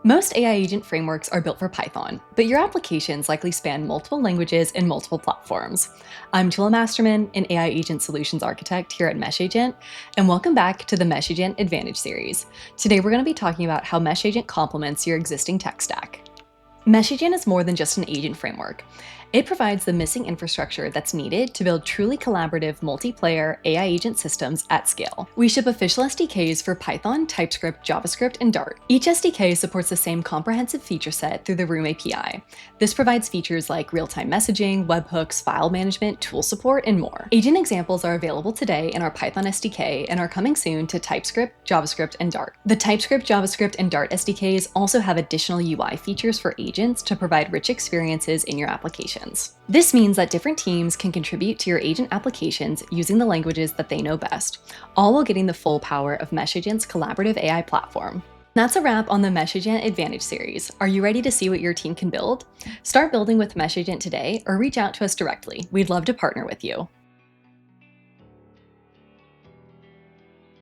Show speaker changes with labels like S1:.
S1: Most AI agent frameworks are built for Python, but your applications likely span multiple languages and multiple platforms. I'm Tula Masterman, an AI agent solutions architect here at MeshAgent, and welcome back to the MeshAgent Advantage series. Today we're going to be talking about how MeshAgent complements your existing tech stack. MeshAgent is more than just an agent framework. It provides the missing infrastructure that's needed to build truly collaborative multiplayer AI agent systems at scale. We ship official SDKs for Python, TypeScript, JavaScript, and Dart. Each SDK supports the same comprehensive feature set through the Room API. This provides features like real-time messaging, webhooks, file management, tool support, and more. Agent examples are available today in our Python SDK and are coming soon to TypeScript, JavaScript, and Dart. The TypeScript, JavaScript, and Dart SDKs also have additional UI features for agents to provide rich experiences in your applications. This means that different teams can contribute to your agent applications using the languages that they know best, all while getting the full power of MeshAgent's collaborative AI platform. That's a wrap on the MeshAgent Advantage series. Are you ready to see what your team can build? Start building with MeshAgent today or reach out to us directly. We'd love to partner with you.